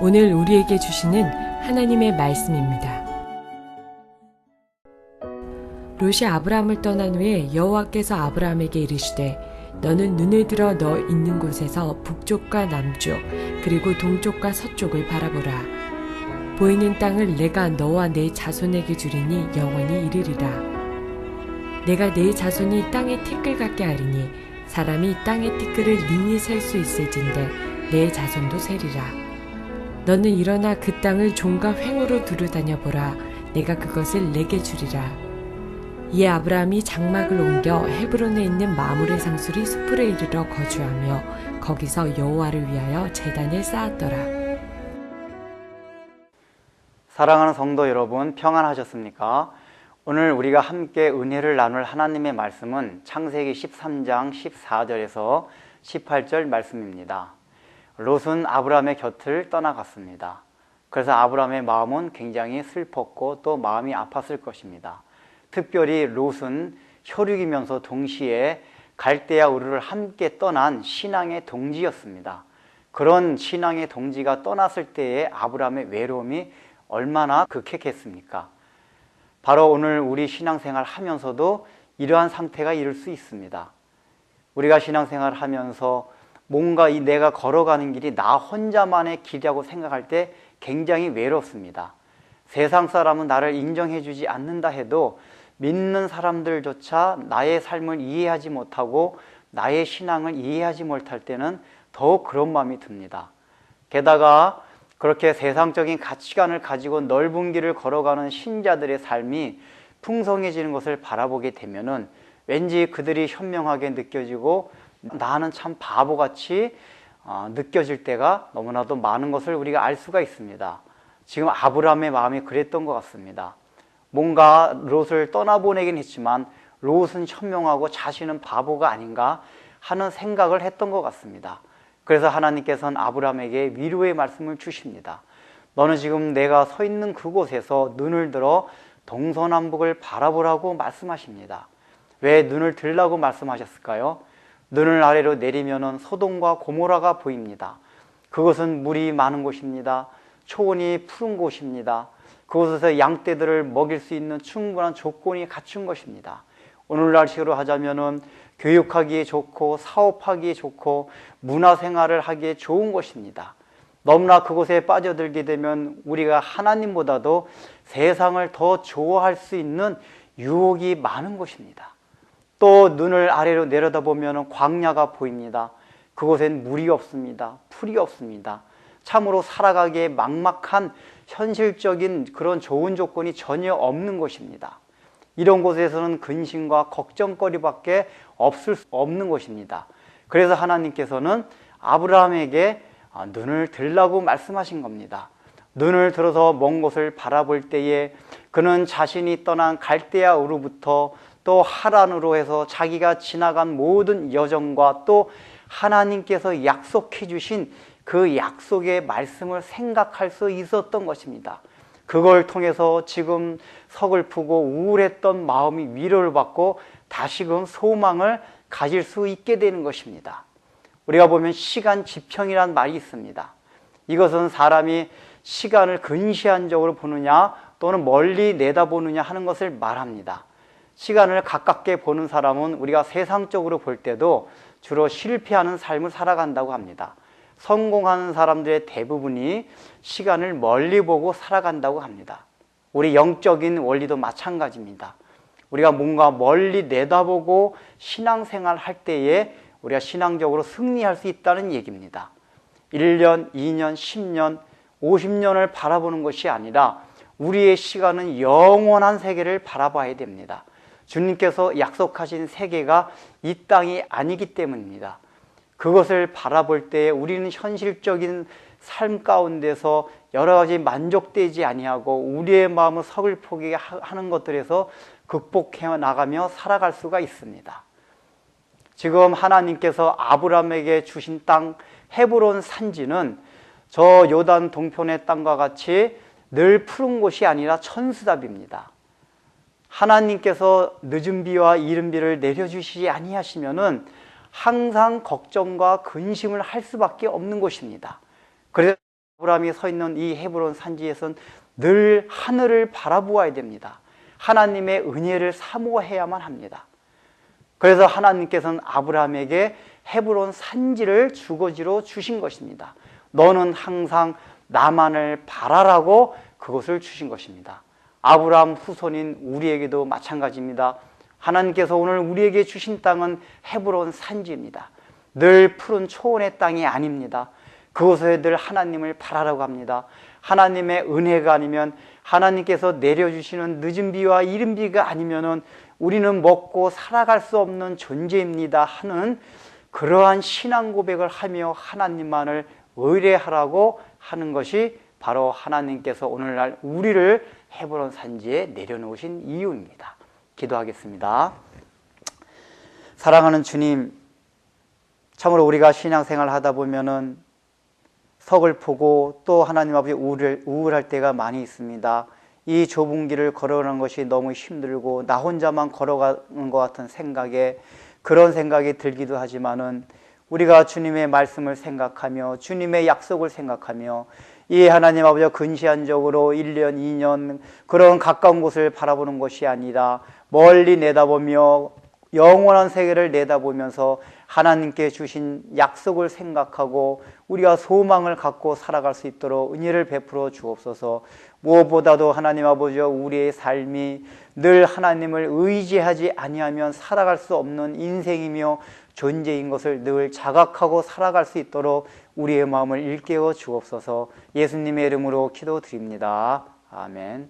오늘 우리에게 주시는 하나님의 말씀입니다. 롯이 아브라함을 떠난 후에 여호와께서 아브라함에게 이르시되 너는 눈을 들어 너 있는 곳에서 북쪽과 남쪽 그리고 동쪽과 서쪽을 바라보라. 보이는 땅을 내가 너와 내 자손에게 주리니 영원히 이르리라. 내가 내 자손이 땅의 티끌 같게 하리니 사람이 땅의 티끌을 능히 셀 수 있을진데 내 자손도 세리라. 너는 일어나 그 땅을 종과 횡으로 두루다녀 보라. 내가 그것을 내게 주리라. 이에 아브라함이 장막을 옮겨 헤브론에 있는 마므레 상수리 수풀에 이르러 거주하며 거기서 여호와를 위하여 제단을 쌓았더라. 사랑하는 성도 여러분, 평안하셨습니까? 오늘 우리가 함께 은혜를 나눌 하나님의 말씀은 창세기 13장 14절에서 18절 말씀입니다. 롯은 아브라함의 곁을 떠나갔습니다. 그래서 아브라함의 마음은 굉장히 슬펐고 또 마음이 아팠을 것입니다. 특별히 롯은 혈육이면서 동시에 갈대아 우르를 함께 떠난 신앙의 동지였습니다. 그런 신앙의 동지가 떠났을 때의 아브라함의 외로움이 얼마나 극했겠습니까? 바로 오늘 우리 신앙생활 하면서도 이러한 상태가 이룰 수 있습니다. 우리가 신앙생활 하면서 뭔가 내가 걸어가는 길이 나 혼자만의 길이라고 생각할 때 굉장히 외롭습니다. 세상 사람은 나를 인정해 주지 않는다 해도 믿는 사람들조차 나의 삶을 이해하지 못하고 나의 신앙을 이해하지 못할 때는 더욱 그런 마음이 듭니다. 게다가 그렇게 세상적인 가치관을 가지고 넓은 길을 걸어가는 신자들의 삶이 풍성해지는 것을 바라보게 되면은 왠지 그들이 현명하게 느껴지고 나는 참 바보같이 느껴질 때가 너무나도 많은 것을 우리가 알 수가 있습니다. 지금 아브라함의 마음이 그랬던 것 같습니다. 뭔가 롯을 떠나보내긴 했지만 롯은 현명하고 자신은 바보가 아닌가 하는 생각을 했던 것 같습니다. 그래서 하나님께서는 아브라함에게 위로의 말씀을 주십니다. 너는 지금 내가 서 있는 그곳에서 눈을 들어 동서남북을 바라보라고 말씀하십니다. 왜 눈을 들라고 말씀하셨을까요? 눈을 아래로 내리면 소돔과 고모라가 보입니다. 그것은 물이 많은 곳입니다. 초원이 푸른 곳입니다. 그곳에서 양떼들을 먹일 수 있는 충분한 조건이 갖춘 것입니다. 오늘날식으로 하자면은 교육하기에 좋고 사업하기에 좋고 문화생활을 하기에 좋은 곳입니다. 너무나 그곳에 빠져들게 되면 우리가 하나님보다도 세상을 더 좋아할 수 있는 유혹이 많은 곳입니다. 또 눈을 아래로 내려다보면 광야가 보입니다. 그곳엔 물이 없습니다. 풀이 없습니다. 참으로 살아가기에 막막한 현실적인 그런 좋은 조건이 전혀 없는 곳입니다. 이런 곳에서는 근심과 걱정거리밖에 없을 수 없는 곳입니다. 그래서 하나님께서는 아브라함에게 눈을 들라고 말씀하신 겁니다. 눈을 들어서 먼 곳을 바라볼 때에 그는 자신이 떠난 갈대아 우르부터 또 하란으로 해서 자기가 지나간 모든 여정과 또 하나님께서 약속해 주신 그 약속의 말씀을 생각할 수 있었던 것입니다. 그걸 통해서 지금 서글프고 우울했던 마음이 위로를 받고 다시금 소망을 가질 수 있게 되는 것입니다. 우리가 보면 시간 지평이란 말이 있습니다. 이것은 사람이 시간을 근시안적으로 보느냐 또는 멀리 내다보느냐 하는 것을 말합니다. 시간을 가깝게 보는 사람은 우리가 세상적으로 볼 때도 주로 실패하는 삶을 살아간다고 합니다. 성공하는 사람들의 대부분이 시간을 멀리 보고 살아간다고 합니다. 우리 영적인 원리도 마찬가지입니다. 우리가 뭔가 멀리 내다보고 신앙생활 할 때에 우리가 신앙적으로 승리할 수 있다는 얘기입니다. 1년, 2년, 10년, 50년을 바라보는 것이 아니라 우리의 시간은 영원한 세계를 바라봐야 됩니다. 주님께서 약속하신 세계가 이 땅이 아니기 때문입니다. 그것을 바라볼 때 우리는 현실적인 삶 가운데서 여러 가지 만족되지 아니하고 우리의 마음을 서글프게 하는 것들에서 극복해 나가며 살아갈 수가 있습니다. 지금 하나님께서 아브라함에게 주신 땅 헤브론 산지는 저 요단 동편의 땅과 같이 늘 푸른 곳이 아니라 천수답입니다. 하나님께서 늦은 비와 이른 비를 내려주시지 아니하시면은 항상 걱정과 근심을 할 수밖에 없는 곳입니다. 그래서 아브라함이 서 있는 이 헤브론 산지에선 늘 하늘을 바라보아야 됩니다. 하나님의 은혜를 사모해야만 합니다. 그래서 하나님께서는 아브라함에게 헤브론 산지를 주거지로 주신 것입니다. 너는 항상 나만을 바라라고 그것을 주신 것입니다. 아브라함 후손인 우리에게도 마찬가지입니다. 하나님께서 오늘 우리에게 주신 땅은 헤브론 산지입니다. 늘 푸른 초원의 땅이 아닙니다. 그곳에 늘 하나님을 바라라고 합니다. 하나님의 은혜가 아니면, 하나님께서 내려주시는 늦은 비와 이른 비가 아니면은 우리는 먹고 살아갈 수 없는 존재입니다 하는 그러한 신앙 고백을 하며 하나님만을 의뢰하라고 하는 것이 바로 하나님께서 오늘날 우리를 헤브론 산지에 내려놓으신 이유입니다. 기도하겠습니다. 사랑하는 주님, 참으로 우리가 신앙생활을 하다 보면은 서글프고 또 하나님 아버지 우울할 때가 많이 있습니다. 이 좁은 길을 걸어가는 것이 너무 힘들고 나 혼자만 걸어가는 것 같은 생각에, 그런 생각이 들기도 하지만은 우리가 주님의 말씀을 생각하며 주님의 약속을 생각하며 이 하나님 아버지가 근시안적으로 1년, 2년 그런 가까운 곳을 바라보는 것이 아니라 멀리 내다보며 영원한 세계를 내다보면서 하나님께 주신 약속을 생각하고 우리가 소망을 갖고 살아갈 수 있도록 은혜를 베풀어 주옵소서. 무엇보다도 하나님 아버지와 우리의 삶이 늘 하나님을 의지하지 아니하면 살아갈 수 없는 인생이며 존재인 것을 늘 자각하고 살아갈 수 있도록 우리의 마음을 일깨워 주옵소서. 예수님의 이름으로 기도드립니다. 아멘.